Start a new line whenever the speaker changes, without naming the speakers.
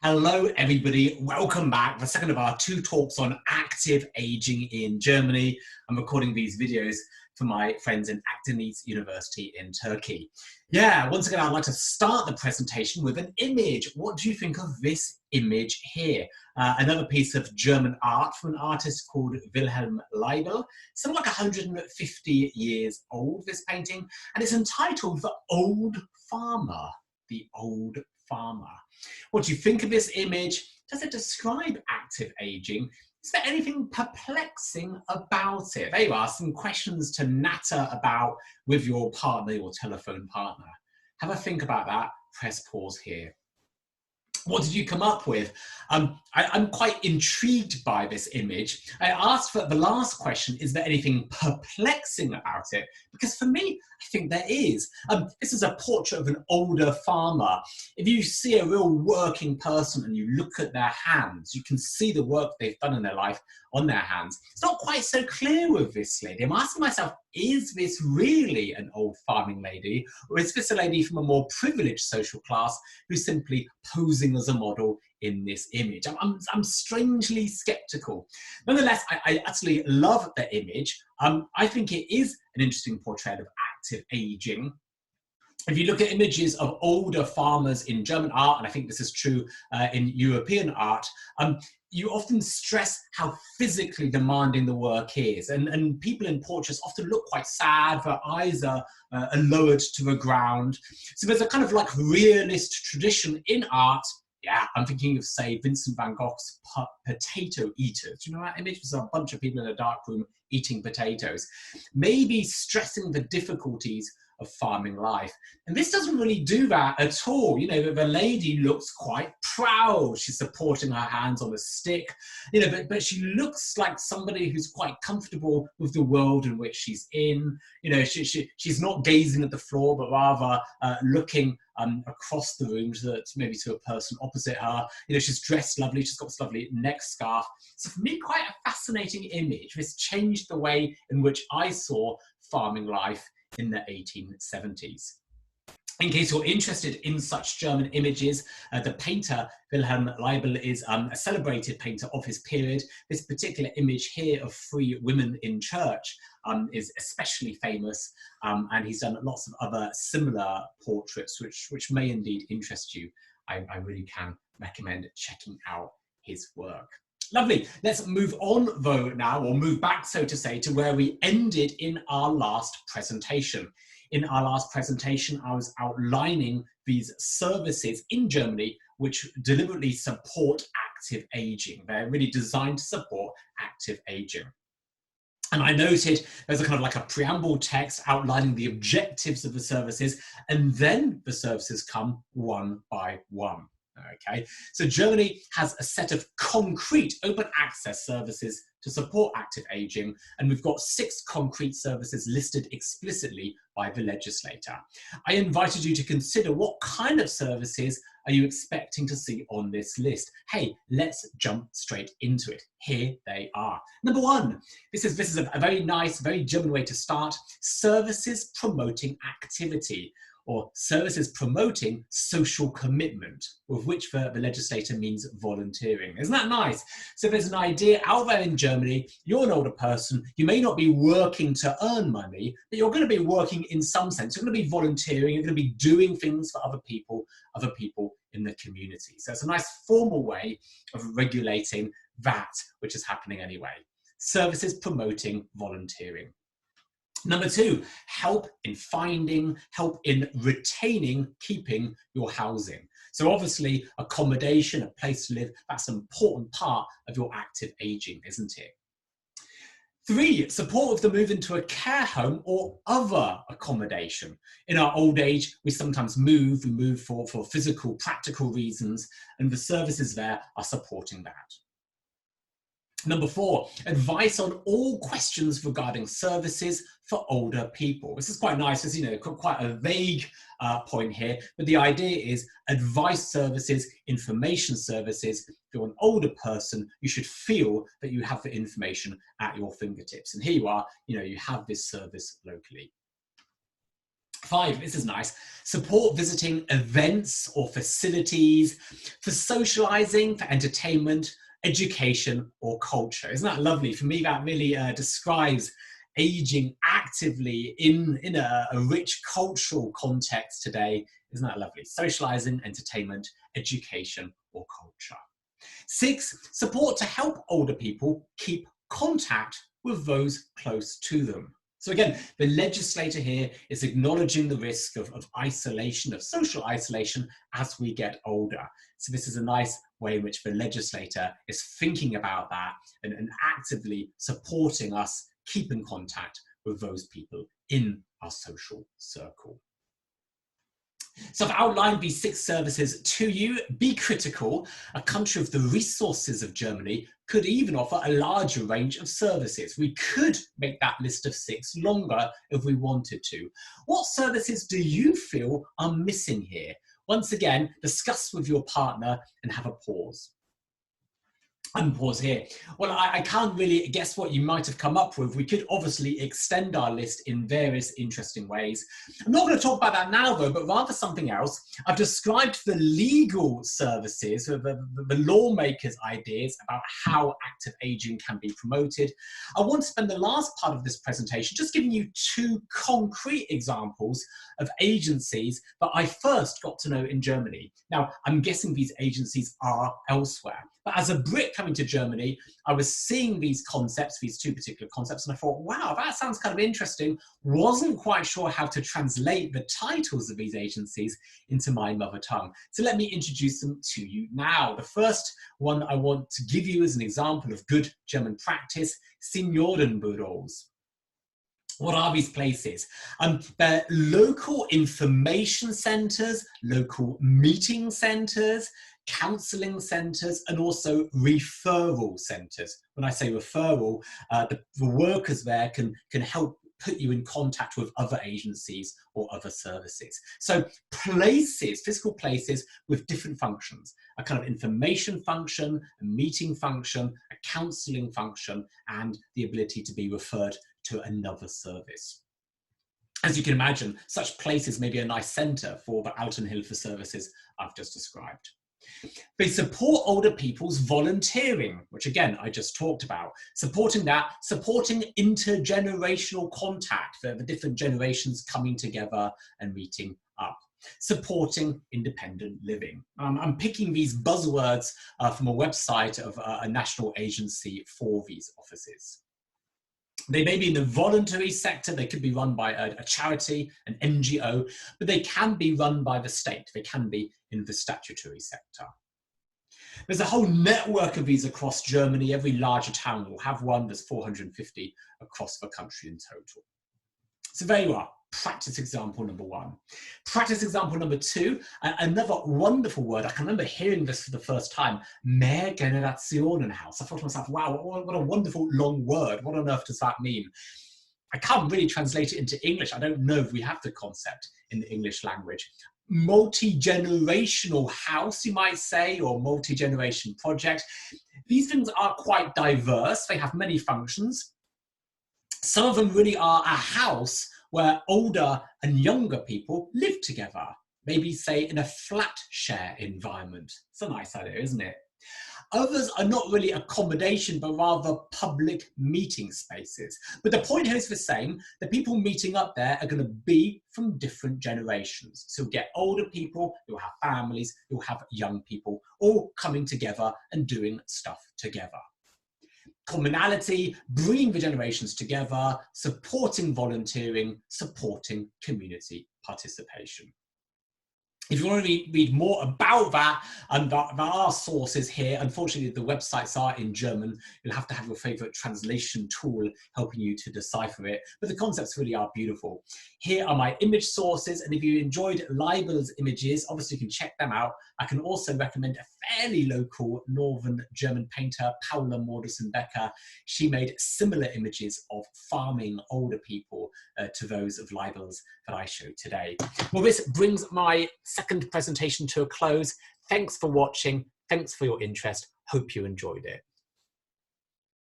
Hello everybody, welcome back for the second of our two talks on active aging in Germany. I'm recording these videos for my friends in Akdeniz University in Turkey. Yeah, once again I'd like to start the presentation with an image. What do you think of this image here? Another piece of German art from an artist called Wilhelm Leibl. Something like 150 years old, this painting, and it's entitled The Old Farmer. The Old Farmer. What do you think of this image? Does it describe active aging? Is there anything perplexing about it? There you are, some questions to natter about with your partner, your telephone partner. Have a think about that. Press pause here. What did you come up with? I'm quite intrigued by this image. I asked for the last question, is there anything perplexing about it? Because for me, I think there is. This is a portrait of an older farmer. If you see a real working person and you look at their hands, you can see the work they've done in their life on their hands. It's not quite so clear with this lady. I'm asking myself, is this really an old farming lady? Or is this a lady from a more privileged social class who's simply posing as a model in this image? I'm strangely skeptical. Nonetheless, I utterly love the image. I think it is an interesting portrait of active aging. If you look at images of older farmers in German art, and I think this is true in European art, you often stress how physically demanding the work is. And people in portraits often look quite sad, their eyes are lowered to the ground. So there's a kind of like realist tradition in art. Yeah, I'm thinking of, say, Vincent van Gogh's Potato Eaters. Do you know that image? There's a bunch of people in a dark room eating potatoes. Maybe stressing the difficulties of farming life. And this doesn't really do that at all. You know, the lady looks quite proud. She's supporting her hands on a stick, you know, but she looks like somebody who's quite comfortable with the world in which she's in. You know, she's not gazing at the floor, but rather looking across the room maybe to a person opposite her. You know, she's dressed lovely. She's got this lovely neck scarf. So for me, quite a fascinating image. This changed the way in which I saw farming life in the 1870s. In case you're interested in such German images, the painter Wilhelm Leibl is a celebrated painter of his period. This particular image here of 3 women in church is especially famous, and he's done lots of other similar portraits which may indeed interest you. I really can recommend checking out his work. Lovely. Let's move on though now, or move back, so to say, to where we ended in our last presentation. In our last presentation, I was outlining these services in Germany which deliberately support active aging. They're really designed to support active aging. And I noted there's a kind of like a preamble text outlining the objectives of the services, and then the services come one by one. Okay, so Germany has a set of concrete open access services to support active aging, and we've got 6 concrete services listed explicitly by the legislator. I invited you to consider what kind of services are you expecting to see on this list. Hey, let's jump straight into it. Here they are. Number 1, this is a very nice, very German way to start: services promoting activity, or services promoting social commitment, with which the legislator means volunteering. Isn't that nice? So there's an idea out there in Germany, you're an older person, you may not be working to earn money, but you're going to be working in some sense. You're going to be volunteering, you're going to be doing things for other people in the community. So it's a nice formal way of regulating that which is happening anyway. Services promoting volunteering. Number 2, help in finding, help in retaining, keeping your housing. So obviously accommodation, a place to live, that's an important part of your active aging, isn't it? 3, support of the move into a care home or other accommodation. In our old age, we sometimes move for physical, practical reasons, and the services there are supporting that. Number 4, advice on all questions regarding services for older people. This is quite nice. It's, you know, quite a vague point here, but the idea is advice services, information services. If you're an older person, you should feel that you have the information at your fingertips. And here you are, you know, you have this service locally. 5, this is nice, support visiting events or facilities for socializing, for entertainment, education or culture. Isn't that lovely? For me, that really describes aging actively in a rich cultural context today. Isn't that lovely? Socializing, entertainment, education or culture. 6, support to help older people keep contact with those close to them. So again, the legislator here is acknowledging the risk of isolation, of social isolation as we get older. So this is a nice way in which the legislator is thinking about that and actively supporting us keep in contact with those people in our social circle. So I've outlined these 6 services to you. Be critical. A country of the resources of Germany could even offer a larger range of services. We could make that list of 6 longer if we wanted to. What services do you feel are missing here? Once again, discuss with your partner and have a pause. And pause here. Well, I can't really guess what you might have come up with. We could obviously extend our list in various interesting ways. I'm not going to talk about that now, though, but rather something else. I've described the legal services, the lawmakers' ideas about how active aging can be promoted. I want to spend the last part of this presentation just giving you 2 concrete examples of agencies that I first got to know in Germany. Now, I'm guessing these agencies are elsewhere. But as a Brit coming to Germany, I was seeing these concepts, these 2 particular concepts, and I thought, wow, that sounds kind of interesting. Wasn't quite sure how to translate the titles of these agencies into my mother tongue. So let me introduce them to you now. The first one I want to give you as an example of good German practice, Seniorenbüros. What are these places? They're local information centres, local meeting centres, counselling centres and also referral centres. When I say referral, the workers there can help put you in contact with other agencies or other services. So places, physical places with different functions, a kind of information function, a meeting function, a counselling function, and the ability to be referred to another service. As you can imagine, such places may be a nice centre for the Altenhilfe services I've just described. They support older people's volunteering, which again, I just talked about. Supporting that, supporting intergenerational contact for the different generations coming together and meeting up. Supporting independent living. I'm picking these buzzwords from a website of a national agency for these offices. They may be in the voluntary sector, they could be run by a charity, an NGO, but they can be run by the state, they can be in the statutory sector. There's a whole network of these across Germany. Every larger town will have one. There's 450 across the country in total. So there you are, practice example number 1. Practice example number 2, another wonderful word. I can remember hearing this for the first time, Mehrgenerationenhaus. I thought to myself, wow, what a wonderful long word. What on earth does that mean? I can't really translate it into English. I don't know if we have the concept in the English language. Multi-generational house, you might say, or multi-generation project. These things are quite diverse. They have many functions. Some of them really are a house where older and younger people live together. Maybe, say, in a flat share environment. It's a nice idea, isn't it? Others are not really accommodation, but rather public meeting spaces. But the point here is the same. The people meeting up there are going to be from different generations. So you'll get older people, you'll have families, you'll have young people, all coming together and doing stuff together. Commonality, bringing the generations together, supporting volunteering, supporting community participation. If you want to read more about that, and there are sources here. Unfortunately, the websites are in German. You'll have to have your favorite translation tool helping you to decipher it. But the concepts really are beautiful. Here are my image sources. And if you enjoyed Leibel's images, obviously you can check them out. I can also recommend a fairly local northern German painter, Paula Mordusen-Becker. She made similar images of farming older people to those of Leibel's that I showed today. Well, this brings my second presentation to a close. Thanks for watching. Thanks for your interest. Hope you enjoyed it.